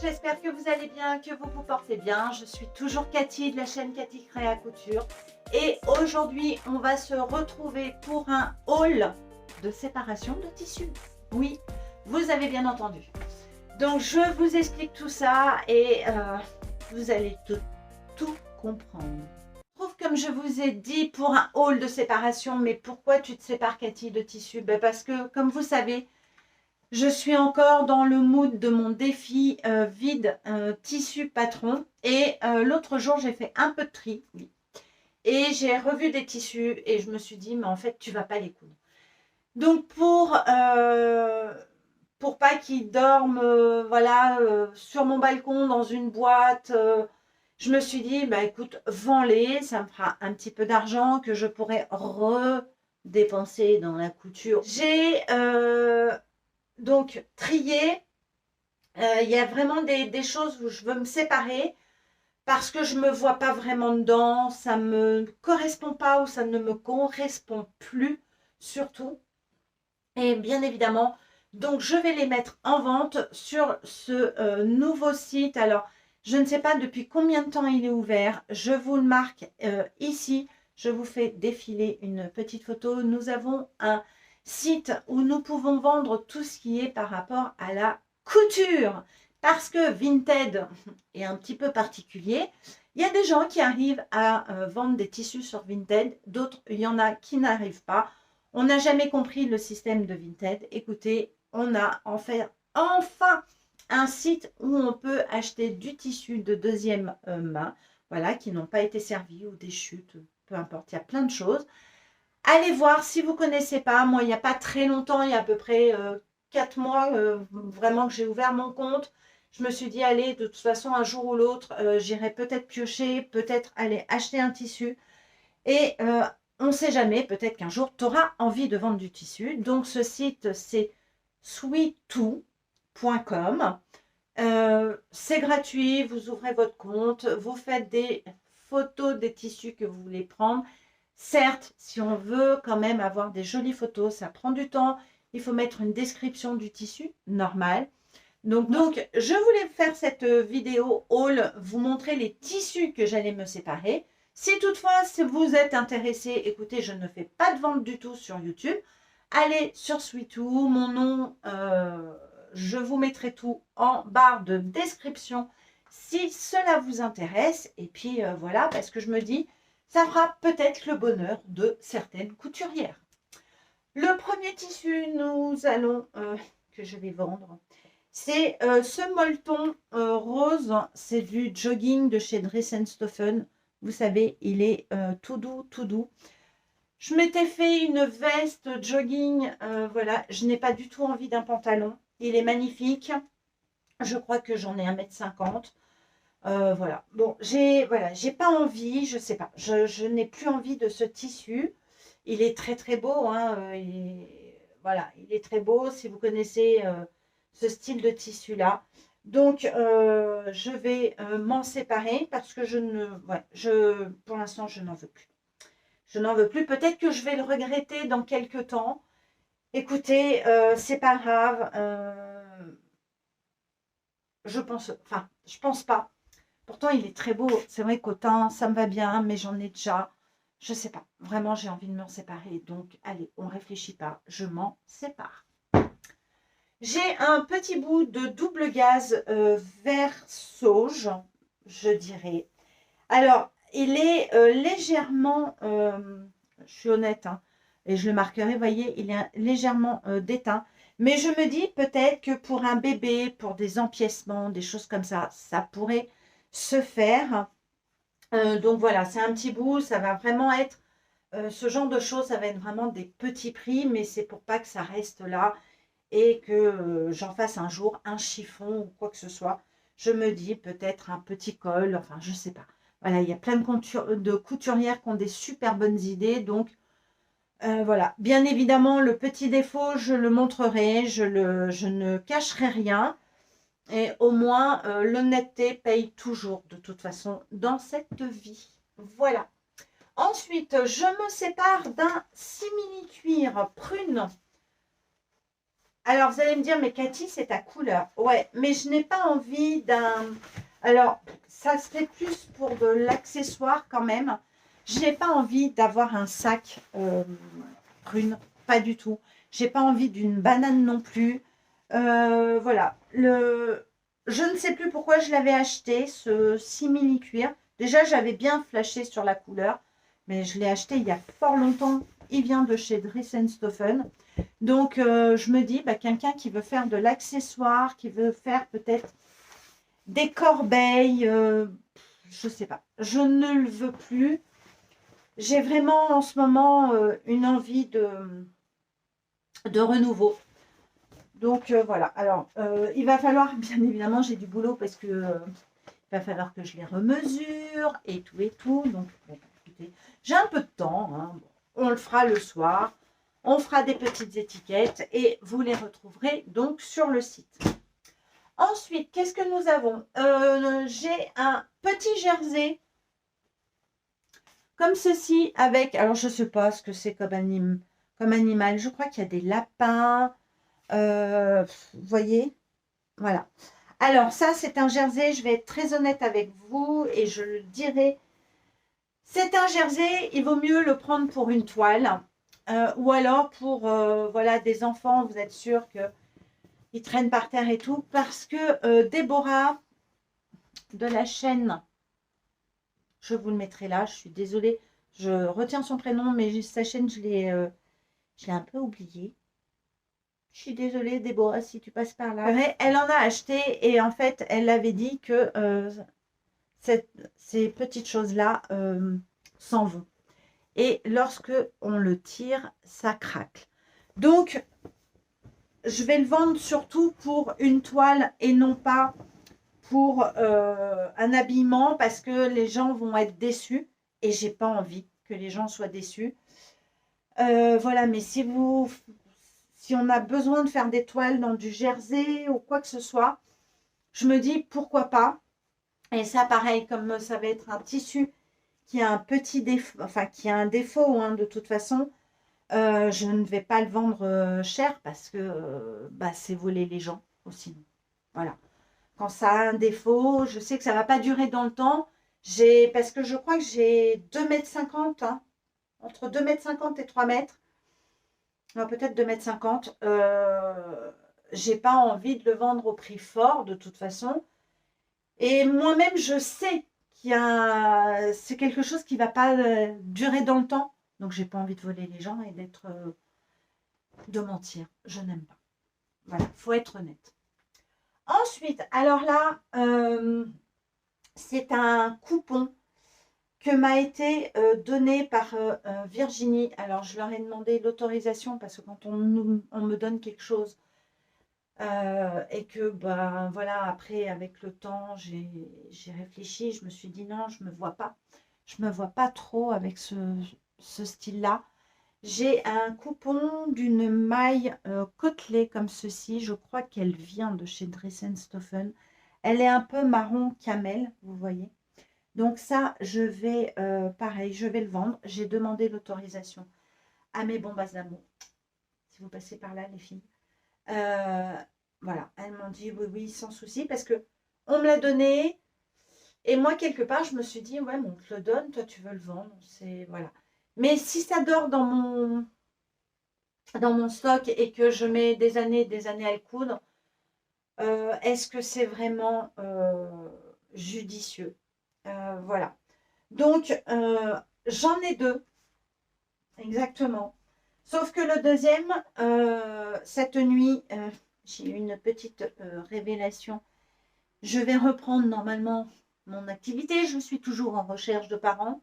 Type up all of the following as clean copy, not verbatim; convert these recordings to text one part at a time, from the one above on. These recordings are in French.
j'espère que vous allez bien, que vous vous portez bien. Je suis toujours Cathy de la chaîne Cathy Créa Couture. Et aujourd'hui, on va se retrouver pour un haul de séparation de tissus. Oui, vous avez bien entendu. Donc, je vous explique tout ça et vous allez tout comprendre. Je trouve, comme je vous ai dit, pour un haul de séparation. Mais pourquoi tu te sépares, Cathy, de tissus? Parce que, comme vous savez, je suis encore dans le mood de mon défi vide tissu patron. Et l'autre jour, j'ai fait un peu de tri. Oui. Et j'ai revu des tissus et je me suis dit, mais en fait, tu ne vas pas les coudre. Donc, pour pas qu'ils dorment voilà, sur mon balcon, dans une boîte, je me suis dit, bah écoute, vends-les. Ça me fera un petit peu d'argent que je pourrais redépenser dans la couture. J'ai donc trié. Il y a vraiment des choses où je veux me séparer parce que je ne me vois pas vraiment dedans, ça ne me correspond pas ou ça ne me correspond plus surtout. Et bien évidemment, donc je vais les mettre en vente sur ce nouveau site. Alors, je ne sais pas depuis combien de temps il est ouvert. Je vous le marque ici. Je vous fais défiler une petite photo. Nous avons un site où nous pouvons vendre tout ce qui est par rapport à la couture. Parce que Vinted est un petit peu particulier. Il y a des gens qui arrivent à vendre des tissus sur Vinted. D'autres, il y en a qui n'arrivent pas. On n'a jamais compris le système de Vinted. Écoutez, on a enfin un site où on peut acheter du tissu de deuxième main, voilà, qui n'ont pas été servis ou des chutes, peu importe, il y a plein de choses. Allez voir si vous ne connaissez pas. Moi, il n'y a pas très longtemps, il y a à peu près 4 mois, vraiment que j'ai ouvert mon compte. Je me suis dit, allez, de toute façon, un jour ou l'autre, j'irai peut-être piocher, peut-être aller acheter un tissu. Et on ne sait jamais, peut-être qu'un jour, tu auras envie de vendre du tissu. Donc, ce site, c'est sweetou.com. C'est gratuit, vous ouvrez votre compte, vous faites des photos des tissus que vous voulez prendre. Certes, si on veut quand même avoir des jolies photos, ça prend du temps. Il faut mettre une description du tissu, normal. Donc, je voulais faire cette vidéo haul, vous montrer les tissus que j'allais me séparer. Si toutefois si vous êtes intéressé, écoutez, je ne fais pas de vente du tout sur YouTube. Allez sur Sweetou, mon nom, je vous mettrai tout en barre de description si cela vous intéresse. Et puis voilà, parce que je me dis, ça fera peut-être le bonheur de certaines couturières. Le premier tissu, que je vais vendre, c'est ce molleton rose. C'est du jogging de chez Dress & Stephen. Vous savez, il est tout doux, tout doux. Je m'étais fait une veste jogging. Voilà, je n'ai pas du tout envie d'un pantalon. Il est magnifique. Je crois que j'en ai 1,50 m. Voilà. Bon, j'ai pas envie, je sais pas. Je n'ai plus envie de ce tissu. Il est très très beau. Hein, voilà, il est très beau. Si vous connaissez ce style de tissu-là. Donc, je vais m'en séparer parce que pour l'instant, je n'en veux plus. Je n'en veux plus. Peut-être que je vais le regretter dans quelques temps. Écoutez, c'est pas grave. Je pense pas. Pourtant, il est très beau. C'est vrai qu'autant, ça me va bien, mais j'en ai déjà. Je sais pas. Vraiment, j'ai envie de me séparer. Donc, allez, on réfléchit pas. Je m'en sépare. J'ai un petit bout de double gaze vert sauge, je dirais. Alors, il est légèrement, je suis honnête, hein, et je le marquerai, vous voyez, il est légèrement déteint. Mais je me dis peut-être que pour un bébé, pour des empiècements, des choses comme ça pourrait se faire. Donc voilà, c'est un petit bout, ça va vraiment être, ce genre de choses, ça va être vraiment des petits prix, mais c'est pour pas que ça reste là et que j'en fasse un jour un chiffon ou quoi que ce soit. Je me dis peut-être un petit col, enfin je sais pas. Voilà, il y a plein de couturières qui ont des super bonnes idées. Donc voilà, bien évidemment le petit défaut, je le montrerai, je ne cacherai rien. Et au moins l'honnêteté paye toujours de toute façon dans cette vie. Voilà. Ensuite, je me sépare d'un simili cuir prune. Alors, vous allez me dire, mais Cathy, c'est ta couleur. Ouais, mais je n'ai pas envie d'un... Alors, ça serait plus pour de l'accessoire quand même. Je n'ai pas envie d'avoir un sac prune, pas du tout. J'ai pas envie d'une banane non plus. Voilà. Je ne sais plus pourquoi je l'avais acheté, ce simili-cuir. Déjà, j'avais bien flashé sur la couleur, mais je l'ai acheté il y a fort longtemps. Il vient de chez Dress & Stophen. Donc, je me dis, bah, quelqu'un qui veut faire de l'accessoire, qui veut faire peut-être des corbeilles, je ne sais pas. Je ne le veux plus. J'ai vraiment en ce moment une envie de renouveau. Donc, voilà. Alors, il va falloir, bien évidemment, j'ai du boulot parce que il va falloir que je les remesure et tout et tout. Donc, bon, écoutez, j'ai un peu de temps. Hein. Bon, on le fera le soir. On fera des petites étiquettes et vous les retrouverez donc sur le site. Ensuite, qu'est-ce que nous avons? J'ai un petit jersey comme ceci avec, alors je ne sais pas ce que c'est comme animal. Je crois qu'il y a des lapins. Vous voyez? Voilà. Alors ça, c'est un jersey. Je vais être très honnête avec vous et je le dirai. C'est un jersey. Il vaut mieux le prendre pour une toile. Ou alors pour voilà, des enfants, vous êtes sûr qu'ils traînent par terre et tout. Parce que Déborah de la chaîne, je vous le mettrai là, je suis désolée, je retiens son prénom, mais sa chaîne, je l'ai un peu oubliée. Je suis désolée, Déborah, si tu passes par là. Elle en a acheté et en fait, elle avait dit que ces petites choses-là s'en vont. Et lorsque on le tire, ça craque. Donc, je vais le vendre surtout pour une toile et non pas pour un habillement parce que les gens vont être déçus et j'ai pas envie que les gens soient déçus. Voilà, mais si on a besoin de faire des toiles dans du jersey ou quoi que ce soit, je me dis pourquoi pas. Et ça, pareil, comme ça va être un tissu qui a un petit défaut, enfin qui a un défaut hein, de toute façon, je ne vais pas le vendre cher parce que bah, c'est voler les gens aussi. Voilà. Quand ça a un défaut, je sais que ça ne va pas durer dans le temps. Parce que je crois que j'ai 2,50 m, hein, entre 2,50 m et 3 mètres. Peut-être 2,50 m. J'ai pas envie de le vendre au prix fort de toute façon. Et moi-même, je sais c'est quelque chose qui ne va pas durer dans le temps. Donc, j'ai pas envie de voler les gens et de mentir. Je n'aime pas. Voilà, il faut être honnête. Ensuite, alors là, c'est un coupon que m'a été donné par Virginie. Alors, je leur ai demandé l'autorisation parce que quand on me donne quelque chose et que, ben voilà, après, avec le temps, j'ai réfléchi, je me suis dit non, je ne me vois pas. Je ne me vois pas trop avec ce style-là. J'ai un coupon d'une maille côtelée comme ceci. Je crois qu'elle vient de chez Dress & Stophen. Elle est un peu marron camel, vous voyez. Donc ça, je vais, pareil, je vais le vendre. J'ai demandé l'autorisation à mes bombasses d'amour. Si vous passez par là, les filles. Voilà, elles m'ont dit oui, oui, sans souci. Parce que on me l'a donné. Et moi, quelque part, je me suis dit, ouais, mais on te le donne, toi, tu veux le vendre. Voilà. Mais si ça dort dans mon stock et que je mets des années à le coudre, est-ce que c'est vraiment judicieux? Voilà. Donc, j'en ai deux, exactement. Sauf que le deuxième, cette nuit, j'ai eu une petite révélation. Je vais reprendre normalement mon activité. Je suis toujours en recherche de parents.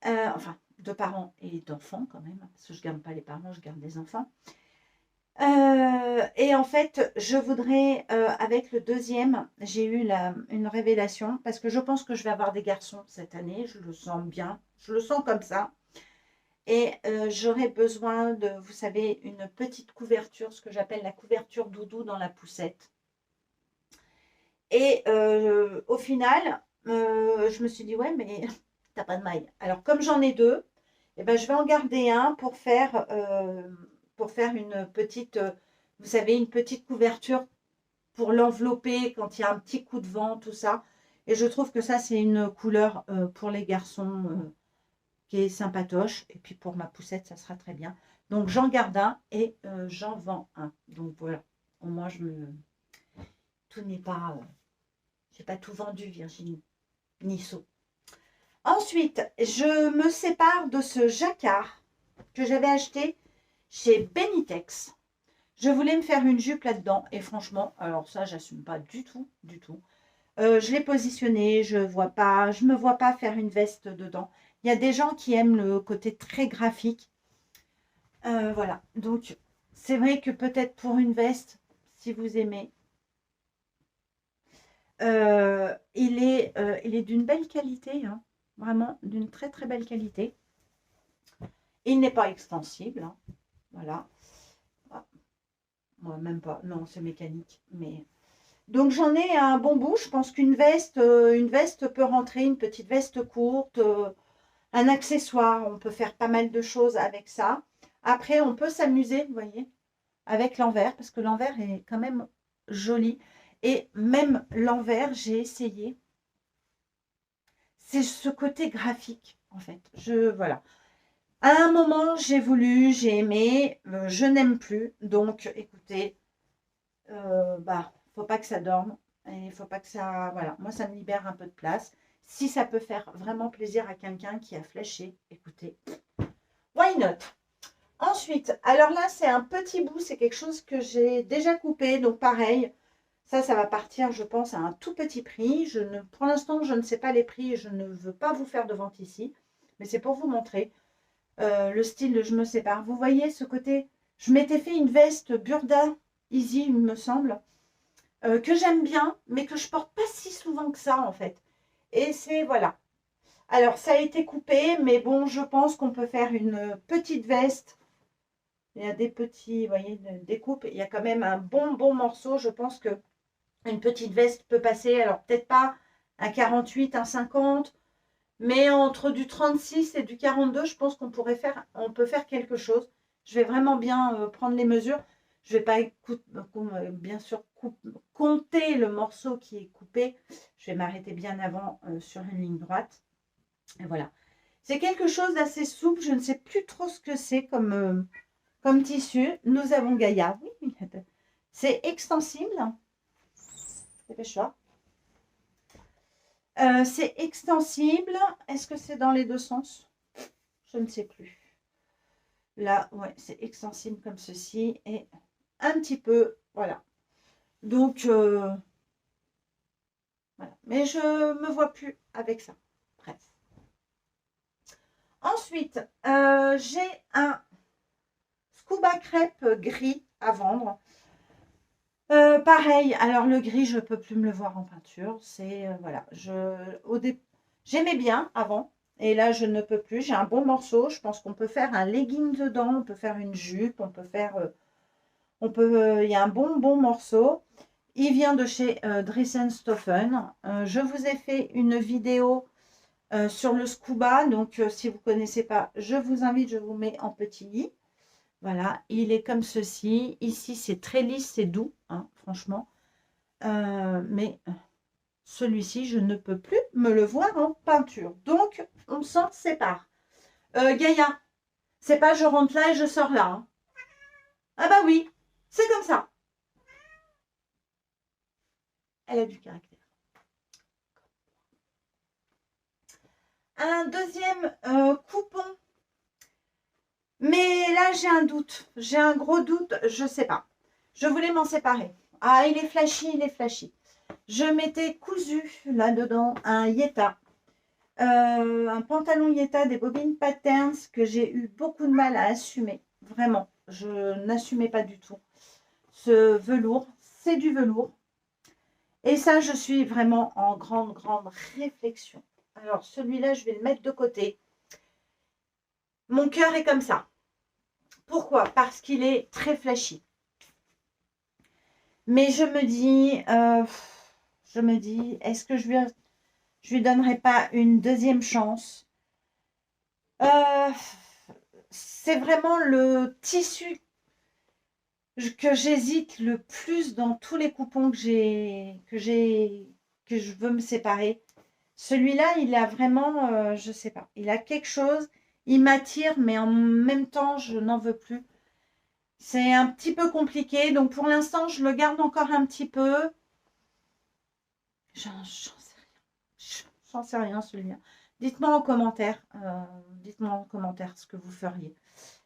Enfin, de parents et d'enfants quand même, parce que je ne garde pas les parents, je garde les enfants. Et en fait, je voudrais, avec le deuxième, j'ai eu une révélation, parce que je pense que je vais avoir des garçons cette année, je le sens bien, je le sens comme ça. Et j'aurais besoin de, vous savez, une petite couverture, ce que j'appelle la couverture doudou dans la poussette. Et au final, je me suis dit, ouais, mais t'as pas de maille. Alors, comme j'en ai deux, eh ben, je vais en garder un pour faire une petite Vous savez, une petite couverture pour l'envelopper quand il y a un petit coup de vent, tout ça. Et je trouve que ça, c'est une couleur pour les garçons qui est sympatoche. Et puis pour ma poussette, ça sera très bien. Donc j'en garde un et j'en vends un. Donc voilà. Au moins, tout n'est pas... j'ai pas tout vendu, Virginie. Nisso. Ensuite, je me sépare de ce jacquard que j'avais acheté chez Benitex. Je voulais me faire une jupe là-dedans et franchement, alors ça, j'assume pas du tout, du tout. Je l'ai positionné, je me vois pas faire une veste dedans. Il y a des gens qui aiment le côté très graphique. Voilà, donc c'est vrai que peut-être pour une veste, si vous aimez, il est d'une belle qualité, hein, vraiment d'une très très belle qualité. Il n'est pas extensible, hein, voilà. Ah, moi, même pas, non, c'est mécanique. Mais donc j'en ai un bon bout. Je pense une veste peut rentrer, une petite veste courte, un accessoire. On peut faire pas mal de choses avec ça. Après, on peut s'amuser, vous voyez, avec l'envers, parce que l'envers est quand même joli. Et même l'envers, j'ai essayé. C'est ce côté graphique, en fait. Voilà. À un moment, j'ai voulu, j'ai aimé, je n'aime plus. Donc, écoutez, faut pas que ça dorme. Et il faut pas que ça... Voilà, moi, ça me libère un peu de place. Si ça peut faire vraiment plaisir à quelqu'un qui a flashé, écoutez, why not? Ensuite, alors là, c'est un petit bout, c'est quelque chose que j'ai déjà coupé. Donc, pareil, ça va partir, je pense, à un tout petit prix. Pour l'instant, je ne sais pas les prix et je ne veux pas vous faire de vente ici. Mais c'est pour vous montrer le style de je me sépare. Vous voyez ce côté, je m'étais fait une veste Burda Easy, il me semble, que j'aime bien, mais que je porte pas si souvent que ça, en fait. Et c'est, voilà. Alors, ça a été coupé, mais bon, je pense qu'on peut faire une petite veste. Il y a des petits, vous voyez, des coupes. Il y a quand même un bon morceau. Je pense que une petite veste peut passer. Alors, peut-être pas un 48, un 50, mais entre du 36 et du 42, je pense on peut faire quelque chose. Je vais vraiment bien prendre les mesures. Je ne vais pas bien sûr compter le morceau qui est coupé. Je vais m'arrêter bien avant sur une ligne droite. Et voilà. C'est quelque chose d'assez souple. Je ne sais plus trop ce que c'est comme tissu. Nous avons Gaïa. Oui, c'est extensible. Dépêche-toi. C'est extensible. Est-ce que c'est dans les deux sens? Je ne sais plus. Là, ouais, c'est extensible comme ceci. Et un petit peu, voilà. Donc, voilà. Mais je ne me vois plus avec ça. Bref. Ensuite, j'ai un scuba crêpe gris à vendre. Pareil, alors le gris, je ne peux plus me le voir en peinture. C'est, voilà, j'aimais bien avant. Et là, je ne peux plus. J'ai un bon morceau. Je pense qu'on peut faire un legging dedans. On peut faire une jupe. On peut faire... il y a un bon morceau. Il vient de chez Dressenstoffen. Je vous ai fait une vidéo sur le scuba. Donc, si vous ne connaissez pas, je vous invite. Je vous mets en petit i. Voilà, il est comme ceci. Ici, c'est très lisse, c'est doux, hein, franchement. Mais celui-ci, je ne peux plus me le voir en peinture. Donc, on s'en sépare. Gaïa, c'est pas je rentre là et je sors là. Hein. Ah bah oui, c'est comme ça. Elle a du caractère. Un deuxième coupon. Mais là, j'ai un doute. J'ai un gros doute, je sais pas. Je voulais m'en séparer. Ah, il est flashy, il est flashy. Je m'étais cousu là-dedans un Yeta. Un pantalon Yeta des Bobine Patterns que j'ai eu beaucoup de mal à assumer. Vraiment, je n'assumais pas du tout. Ce velours, c'est du velours. Et ça, je suis vraiment en grande réflexion. Alors, celui-là, je vais le mettre de côté. Mon cœur est comme ça. Pourquoi? Parce qu'il est très flashy. Mais je me dis, est-ce que je lui donnerai pas une deuxième chance? C'est vraiment le tissu que j'hésite le plus dans tous les coupons que je veux me séparer. Celui-là, il a vraiment, je sais pas, il a quelque chose, il m'attire, mais en même temps, je n'en veux plus. C'est un petit peu compliqué, donc pour l'instant, je le garde encore un petit peu. J'en sais rien. J'en sais rien, celui-là. Dites-moi en commentaire ce que vous feriez.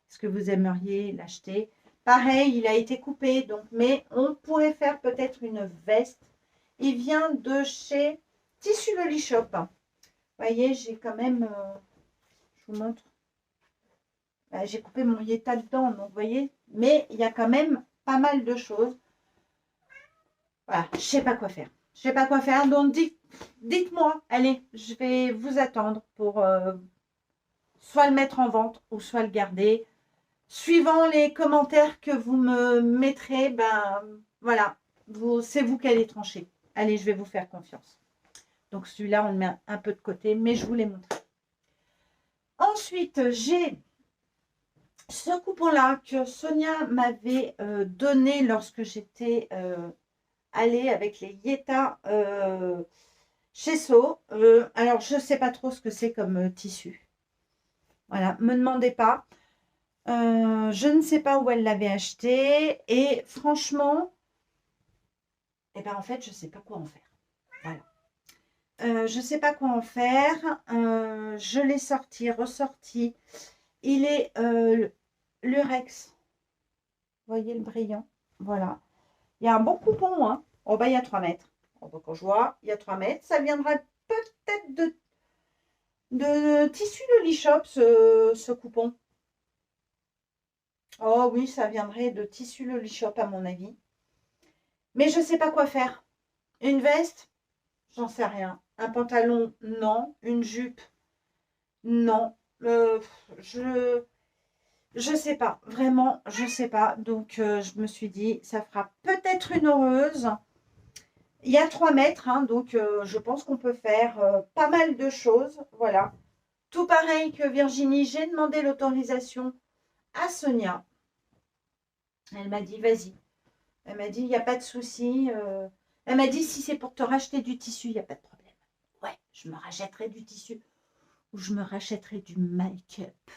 Est-ce que vous aimeriez l'acheter? Pareil, il a été coupé, donc, mais on pourrait faire peut-être une veste. Il vient de chez Tissu Loli Shop. Vous voyez, j'ai quand même, je vous montre, j'ai coupé mon Yeta dedans, donc vous voyez, mais il y a quand même pas mal de choses. Voilà, je sais pas quoi faire. Je sais pas quoi faire, donc dites-moi, allez, je vais vous attendre pour soit le mettre en vente ou soit le garder. Suivant les commentaires que vous me mettrez, ben voilà, c'est vous qui allez trancher. Allez, je vais vous faire confiance. Donc celui-là, on le met un peu de côté, mais je vous l'ai montré. Ensuite, j'ai ce coupon-là que Sonia m'avait donné lorsque j'étais allée avec les Yeta chez So. Alors, je ne sais pas trop ce que c'est comme tissu. Voilà, me demandez pas. Je ne sais pas où elle l'avait acheté. Et franchement, eh ben, en fait, je ne sais pas quoi en faire. Voilà. Je ne sais pas quoi en faire. Je l'ai sorti, ressorti. Il est Lurex. Vous voyez le brillant. Voilà. Il y a un bon coupon. Hein. Oh, bah, il y a 3 mètres. Oh, bah, quand je vois, il y a 3 mètres. Ça viendra peut-être de tissu de l'e-shop, ce coupon. Oh oui, ça viendrait de tissu le shop à mon avis. Mais je ne sais pas quoi faire. Une veste, j'en sais rien. Un pantalon, non. Une jupe, non. Je je sais pas. Vraiment, je sais pas. Donc je me suis dit, ça fera peut-être une heureuse. Il y a 3 mètres, hein, donc je pense qu'on peut faire pas mal de choses. Voilà. Tout pareil que Virginie, j'ai demandé l'autorisation à Sonia. Elle m'a dit, vas-y. Elle m'a dit, il n'y a pas de souci. Elle m'a dit, si c'est pour te racheter du tissu, il n'y a pas de problème. Ouais, je me rachèterai du tissu ou je me rachèterai du make-up.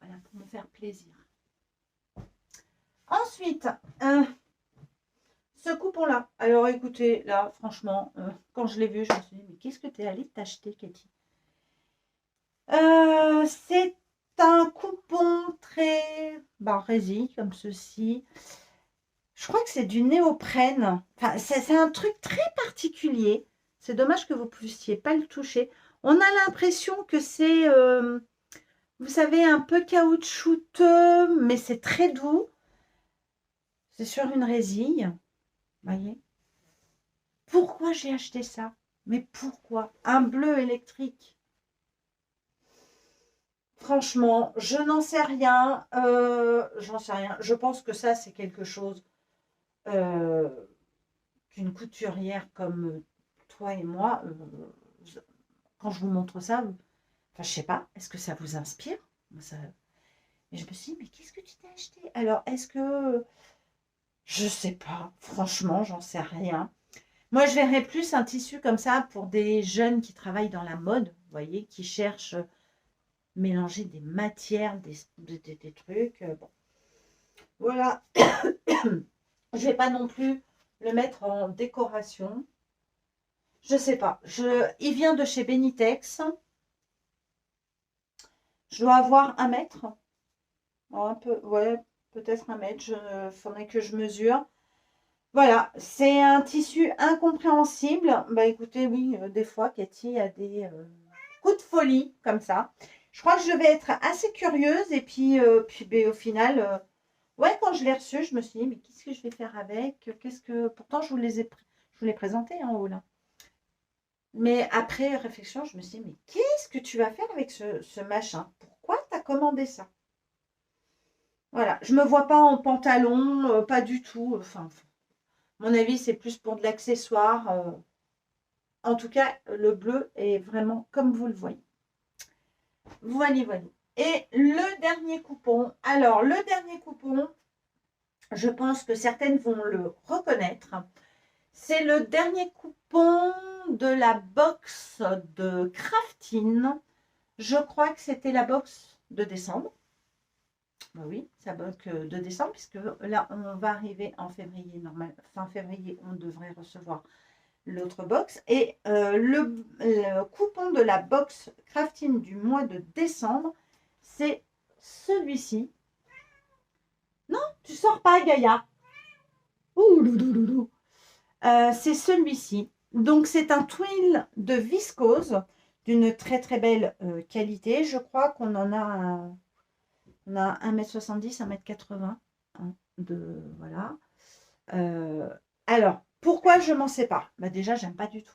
Voilà, pour me faire plaisir. Ensuite, ce coupon-là. Alors écoutez, là, franchement, quand je l'ai vu, je me suis dit, mais qu'est-ce que tu es allée t'acheter, Cathy? C'est un coupon très résille, comme ceci. Je crois que c'est du néoprène. Enfin, c'est un truc très particulier. C'est dommage que vous ne puissiez pas le toucher. On a l'impression que c'est, vous savez, un peu caoutchouteux, mais c'est très doux. C'est sur une résille. Vous voyez? Pourquoi j'ai acheté ça? Mais pourquoi? Un bleu électrique. Franchement, je n'en sais rien. J'en sais rien. Je pense que ça, c'est quelque chose qu'une couturière comme toi et moi, quand je vous montre ça, enfin, je sais pas, est-ce que ça vous inspire? ça... Et je me suis dit, mais qu'est-ce que tu t'es acheté? Alors, est-ce que... Je sais pas, franchement, j'en sais rien. Moi, je verrais plus un tissu comme ça pour des jeunes qui travaillent dans la mode, vous voyez, qui cherchent mélanger des matières, des trucs. Bon. Voilà. Je vais pas non plus le mettre en décoration. Je sais pas. Il vient de chez Benitex. Je dois avoir 1 mètre. Oh, un peu, ouais, peut-être 1 mètre. Il faudrait que je mesure. Voilà, c'est un tissu incompréhensible. Bah écoutez, oui, des fois, Cathy a des coups de folie comme ça. Je crois que je vais être assez curieuse. Et puis au final, ouais, quand je l'ai reçu, je me suis dit, mais qu'est-ce que je vais faire avec? Pourtant, je vous l'ai présenté en haut là. Mais après réflexion, je me suis dit, mais qu'est-ce que tu vas faire avec ce machin? Pourquoi tu as commandé ça? Voilà, je me vois pas en pantalon, pas du tout. Enfin, à mon avis, c'est plus pour de l'accessoire. En tout cas, le bleu est vraiment comme vous le voyez. Voilà, voilà. Et le dernier coupon. Alors, le dernier coupon, Je pense que certaines vont le reconnaître. C'est le dernier coupon de la box de Craftin. Je crois que c'était la box de décembre. Ben oui, c'est la box de décembre, puisque là, on va arriver en février. Normal, fin février, on devrait recevoir l'autre box. Et le coupon de la box Craftin du mois de décembre, c'est celui-ci. Non, tu sors pas, Gaïa. Ouh, loulouloulou. C'est celui-ci. Donc, c'est un twill de viscose d'une très très belle qualité. Je crois qu'on en a, on a 1,70 m, 1,80 m. Voilà. Alors, pourquoi je m'en sépare? Bah, déjà, j'aime pas du tout.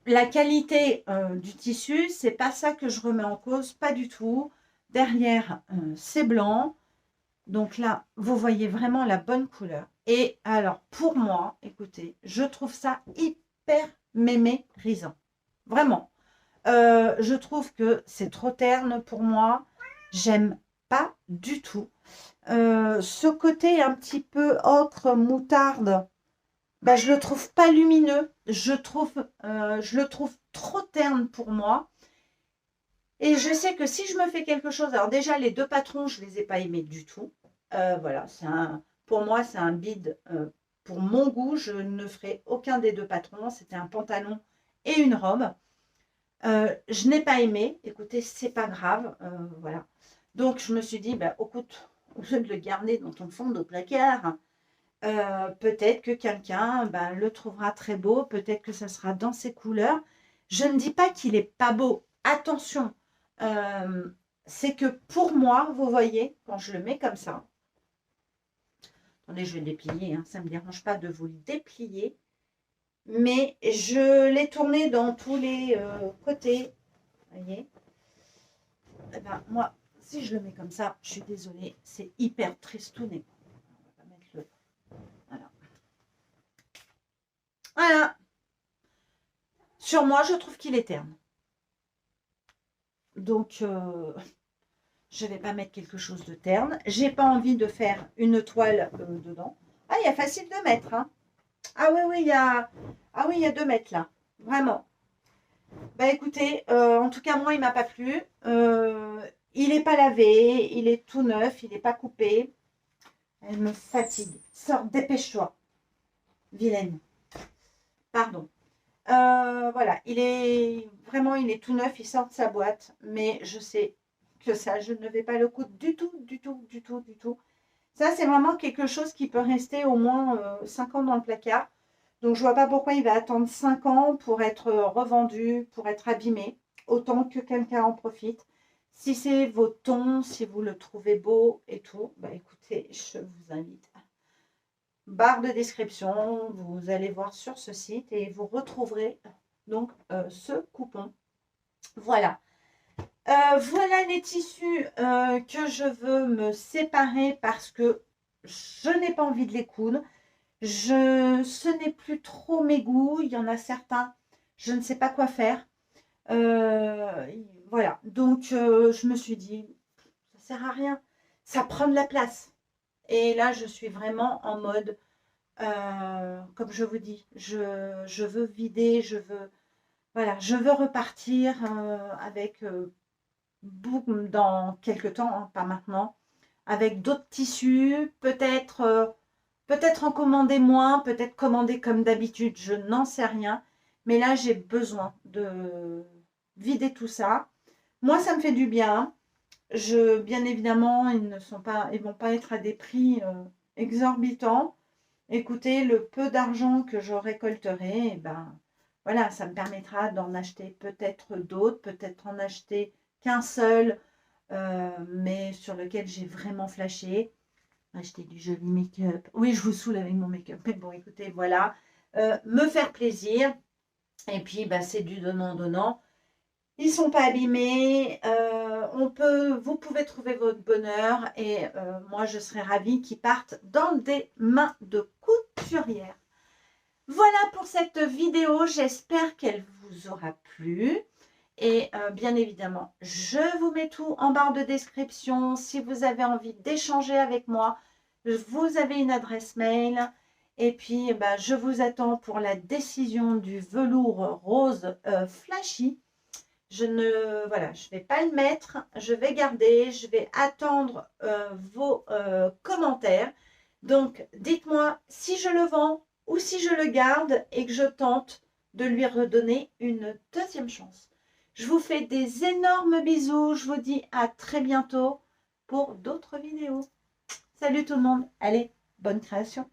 La qualité du tissu, c'est pas ça que je remets en cause, pas du tout. Derrière, c'est blanc. Donc là, vous voyez vraiment la bonne couleur. Et alors, pour moi, écoutez, je trouve ça hyper mémérisant. Vraiment. Je trouve que c'est trop terne pour moi. J'aime pas du tout. Ce côté un petit peu ocre, moutarde, bah, je le trouve pas lumineux. Je le trouve trop terne pour moi. Et je sais que si je me fais quelque chose, alors déjà les deux patrons, je les ai pas aimés du tout. Voilà, pour moi, c'est un bide. Pour mon goût, je ne ferai aucun des deux patrons. C'était un pantalon et une robe. Je n'ai pas aimé. Écoutez, c'est pas grave. Voilà. Donc, je me suis dit, bah, écoute, au lieu de le garder dans ton fond de placard, peut-être que quelqu'un le trouvera très beau. Peut-être que ça sera dans ses couleurs. Je ne dis pas qu'il n'est pas beau. Attention. C'est que pour moi, vous voyez, quand je le mets comme ça, attendez, je vais le déplier, hein, ça ne me dérange pas de vous le déplier. Mais je l'ai tourné dans tous les côtés. Vous voyez, eh ben, moi, si je le mets comme ça, je suis désolée, c'est hyper tristouné. On va mettre le... Voilà. Voilà. Sur moi, je trouve qu'il est terne. Donc, je ne vais pas mettre quelque chose de terne. J'ai pas envie de faire une toile dedans. Ah, il y a facile de mettre, hein. Ah oui, oui, il y a... Ah oui, il y a 2 mètres là. Vraiment. Bah écoutez, en tout cas, moi, il m'a pas plu. Il n'est pas lavé, il est tout neuf, il n'est pas coupé. Elle me fatigue. Sors, dépêche-toi. Vilaine. Pardon. Voilà, il est tout neuf, il sort de sa boîte. Mais je sais que ça, je ne vais pas le coudre du tout, du tout, du tout, du tout. Ça, c'est vraiment quelque chose qui peut rester au moins 5 ans dans le placard. Donc, je ne vois pas pourquoi il va attendre 5 ans pour être revendu, pour être abîmé. Autant que quelqu'un en profite. Si c'est vos tons, si vous le trouvez beau et tout, bah écoutez, je vous invite. Barre de description, vous allez voir sur ce site et vous retrouverez donc ce coupon. Voilà. Voilà les tissus que je veux me séparer parce que je n'ai pas envie de les coudre. Ce n'est plus trop mes goûts. Il y en a certains, je ne sais pas quoi faire. Voilà. Donc, je me suis dit, ça ne sert à rien. Ça prend de la place. Et là, je suis vraiment en mode, comme je vous dis, je veux vider, voilà, je veux repartir avec... dans quelques temps, hein, pas maintenant, avec d'autres tissus, peut-être en commander moins, peut-être commander comme d'habitude, je n'en sais rien. Mais là, j'ai besoin de vider tout ça. Moi, ça me fait du bien. Bien évidemment, ils vont pas être à des prix exorbitants. Écoutez, le peu d'argent que je récolterai, eh ben, voilà, ça me permettra d'en acheter peut-être d'autres, peut-être en acheter qu'un seul, mais sur lequel j'ai vraiment flashé. Acheter du joli make-up. Oui, je vous saoule avec mon make-up, mais bon, écoutez, voilà. Me faire plaisir. Et puis, bah, c'est du donnant-donnant. Ils ne sont pas abîmés. Vous pouvez trouver votre bonheur. Et moi, je serais ravie qu'ils partent dans des mains de couturière. Voilà pour cette vidéo. J'espère qu'elle vous aura plu. Et bien évidemment, je vous mets tout en barre de description. Si vous avez envie d'échanger avec moi, vous avez une adresse mail. Et puis, bah, je vous attends pour la décision du velours rose flashy. Voilà, je ne vais pas le mettre, je vais garder, je vais attendre vos commentaires. Donc, dites-moi si je le vends ou si je le garde et que je tente de lui redonner une deuxième chance. Je vous fais des énormes bisous. Je vous dis à très bientôt pour d'autres vidéos. Salut tout le monde. Allez, bonne création.